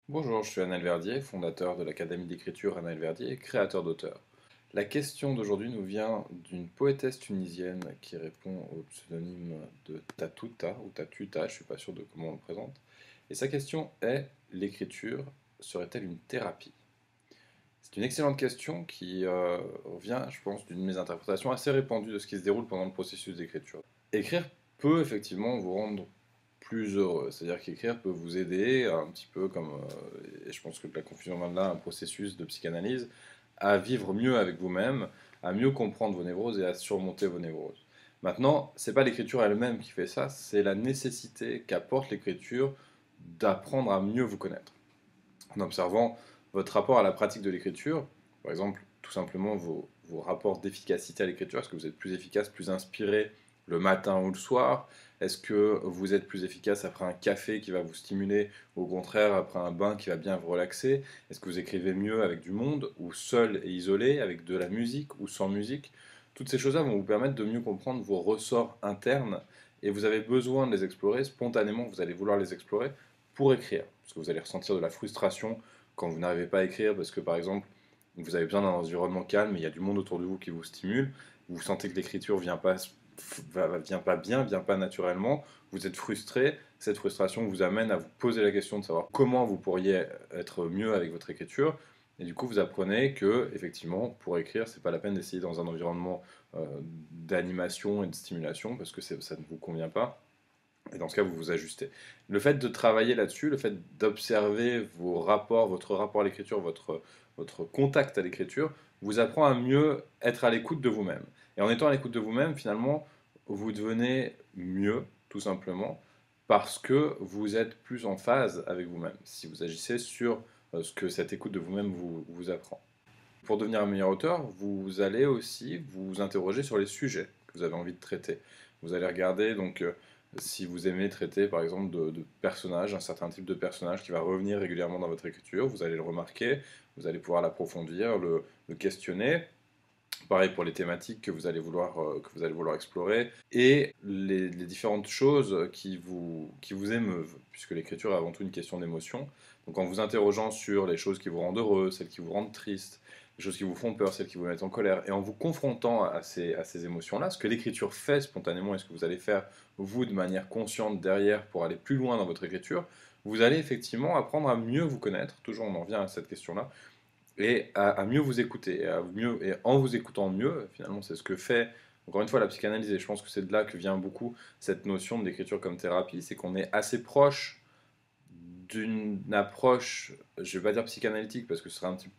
Bonjour, je suis Anaël Verdier, fondateur de l'Académie d'écriture Anaël Verdier et créateur d'auteurs. La question d'aujourd'hui nous vient d'une poétesse tunisienne qui répond au pseudonyme de Tatouta ou Tatuta, je ne suis pas sûr de comment on le présente. Et sa question est: l'écriture serait-elle une thérapie? C'est une excellente question qui vient, je pense, d'une de mes interprétations assez répandues de ce qui se déroule pendant le processus d'écriture. Écrire peut effectivement vous rendre plus heureux, c'est-à-dire qu'écrire peut vous aider, un petit peu comme, et je pense que la confusion vient de là, un processus de psychanalyse, à vivre mieux avec vous-même, à mieux comprendre vos névroses et à surmonter vos névroses. Maintenant, c'est pas l'écriture elle-même qui fait ça, c'est la nécessité qu'apporte l'écriture d'apprendre à mieux vous connaître en observant votre rapport à la pratique de l'écriture, par exemple, tout simplement vos rapports d'efficacité à l'écriture. Est-ce que vous êtes plus efficace, plus inspiré le matin ou le soir? Est-ce que vous êtes plus efficace après un café qui va vous stimuler, ou au contraire après un bain qui va bien vous relaxer? Est-ce que vous écrivez mieux avec du monde, ou seul et isolé, avec de la musique ou sans musique? Toutes ces choses-là vont vous permettre de mieux comprendre vos ressorts internes, et vous avez besoin de les explorer spontanément, vous allez vouloir les explorer pour écrire, parce que vous allez ressentir de la frustration quand vous n'arrivez pas à écrire, parce que par exemple, vous avez besoin d'un environnement calme, et il y a du monde autour de vous qui vous stimule, vous sentez que l'écriture vient pas bien, vient pas naturellement, vous êtes frustré, cette frustration vous amène à vous poser la question de savoir comment vous pourriez être mieux avec votre écriture, et du coup vous apprenez que, effectivement, pour écrire, c'est pas la peine d'essayer dans un environnement d'animation et de stimulation, parce que ça ne vous convient pas, et dans ce cas, vous vous ajustez. Le fait de travailler là-dessus, le fait d'observer vos rapports, votre rapport à l'écriture, votre contact à l'écriture, vous apprend à mieux être à l'écoute de vous-même. Et en étant à l'écoute de vous-même, finalement, vous devenez mieux, tout simplement, parce que vous êtes plus en phase avec vous-même, si vous agissez sur ce que cette écoute de vous-même vous apprend. Pour devenir un meilleur auteur, vous allez aussi vous interroger sur les sujets que vous avez envie de traiter. Vous allez regarder donc si vous aimez traiter par exemple de personnages, un certain type de personnage qui va revenir régulièrement dans votre écriture, vous allez le remarquer, vous allez pouvoir l'approfondir, le questionner. Pareil pour les thématiques que vous allez vouloir explorer et les différentes choses qui vous émeuvent, puisque l'écriture est avant tout une question d'émotion. Donc en vous interrogeant sur les choses qui vous rendent heureux, celles qui vous rendent triste, les choses qui vous font peur, celles qui vous mettent en colère, et en vous confrontant à ces émotions-là, ce que l'écriture fait spontanément et ce que vous allez faire vous de manière consciente derrière pour aller plus loin dans votre écriture, vous allez effectivement apprendre à mieux vous connaître, toujours on en revient à cette question-là, et à mieux vous écouter, et en vous écoutant mieux, finalement c'est ce que fait, encore une fois, la psychanalyse, et je pense que c'est de là que vient beaucoup cette notion de l'écriture comme thérapie, c'est qu'on est assez proche d'une approche, je ne vais pas dire psychanalytique parce que ce serait un petit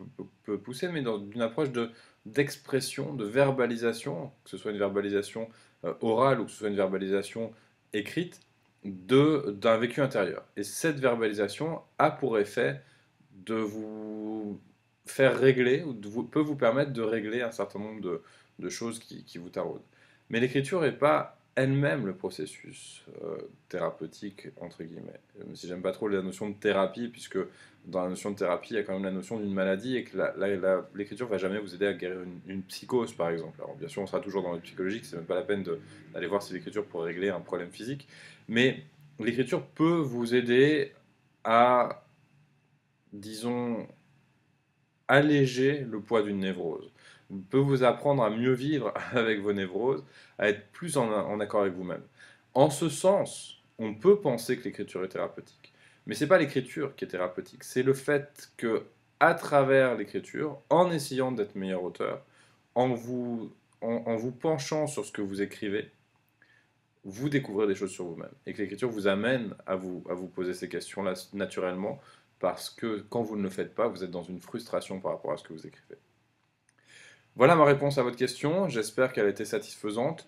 peu poussé, mais d'une approche d'expression, de verbalisation, que ce soit une verbalisation orale ou que ce soit une verbalisation écrite, d'un vécu intérieur. Et cette verbalisation a pour effet de vous faire régler, ou peut vous permettre de régler un certain nombre de choses qui vous taraudent. Mais l'écriture n'est pas elle-même le processus thérapeutique, entre guillemets. Même si j'aime pas trop la notion de thérapie, puisque dans la notion de thérapie, il y a quand même la notion d'une maladie, et que l'écriture va jamais vous aider à guérir une psychose, par exemple. Alors bien sûr, on sera toujours dans le psychologique, c'est même pas la peine d'aller voir si l'écriture pourrait régler un problème physique, mais l'écriture peut vous aider à, disons, alléger le poids d'une névrose, peut vous apprendre à mieux vivre avec vos névroses, à être plus en accord avec vous-même. En ce sens, on peut penser que l'écriture est thérapeutique. Mais ce n'est pas l'écriture qui est thérapeutique, c'est le fait que, à travers l'écriture, en essayant d'être meilleur auteur, en vous penchant sur ce que vous écrivez, vous découvrez des choses sur vous-même. Et que l'écriture vous amène à vous poser ces questions-là naturellement, parce que quand vous ne le faites pas, vous êtes dans une frustration par rapport à ce que vous écrivez. Voilà ma réponse à votre question, j'espère qu'elle a été satisfaisante,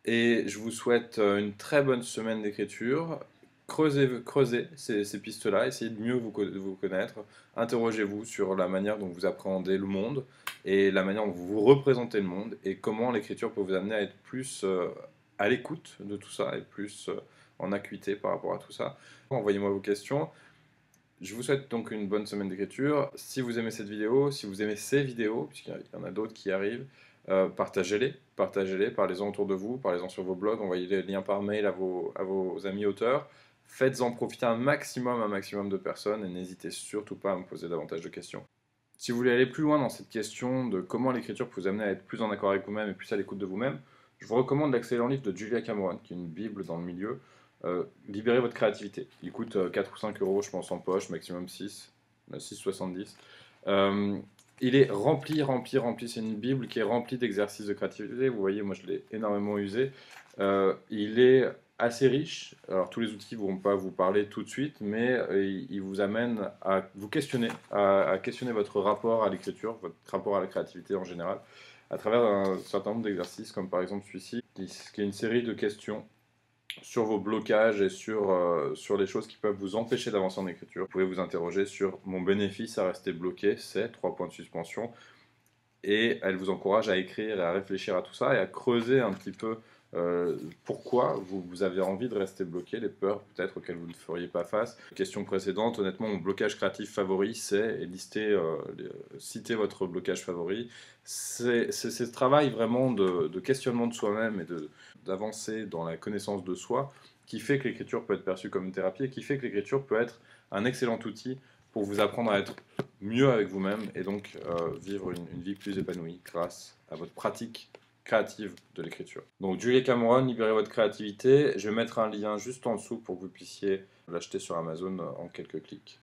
et je vous souhaite une très bonne semaine d'écriture. Creusez ces pistes-là, essayez de mieux vous connaître, interrogez-vous sur la manière dont vous appréhendez le monde, et la manière dont vous vous représentez le monde, et comment l'écriture peut vous amener à être plus à l'écoute de tout ça, et plus en acuité par rapport à tout ça. Envoyez-moi vos questions. Je vous souhaite donc une bonne semaine d'écriture. Si vous aimez cette vidéo, si vous aimez ces vidéos, puisqu'il y en a d'autres qui arrivent, partagez-les, parlez-en autour de vous, parlez-en sur vos blogs, envoyez les liens par mail à vos amis auteurs, Faites-en profiter un maximum de personnes et n'hésitez surtout pas à me poser davantage de questions. Si vous voulez aller plus loin dans cette question de comment l'écriture peut vous amener à être plus en accord avec vous-même et plus à l'écoute de vous-même, je vous recommande l'excellent livre de Julia Cameron, qui est une bible dans le milieu, Libérez votre créativité. Il coûte 4 ou 5 euros, je pense, en poche, maximum 6, 6,70. Euh, il est rempli. C'est une bible qui est remplie d'exercices de créativité. Vous voyez, moi je l'ai énormément usé. Il est assez riche. Alors tous les outils ne vont pas vous parler tout de suite, mais il vous amène à vous questionner, à questionner votre rapport à l'écriture, votre rapport à la créativité en général, à travers un certain nombre d'exercices, comme par exemple celui-ci, qui est une série de questions sur vos blocages et sur les choses qui peuvent vous empêcher d'avancer en écriture. Vous pouvez vous interroger sur mon bénéfice à rester bloqué, c'est 3 points de suspension. Et elle vous encourage à écrire et à réfléchir à tout ça et à creuser un petit peu pourquoi vous avez envie de rester bloqué, les peurs peut-être auxquelles vous ne feriez pas face. Question précédente, honnêtement, mon blocage créatif favori, c'est, et citer votre blocage favori, c'est ce travail vraiment de questionnement de soi-même et d'avancer dans la connaissance de soi qui fait que l'écriture peut être perçue comme une thérapie et qui fait que l'écriture peut être un excellent outil pour vous apprendre à être mieux avec vous-même et donc vivre une vie plus épanouie grâce à votre pratique créative de l'écriture. Donc Julia Cameron, libérez votre créativité. Je vais mettre un lien juste en dessous pour que vous puissiez l'acheter sur Amazon en quelques clics.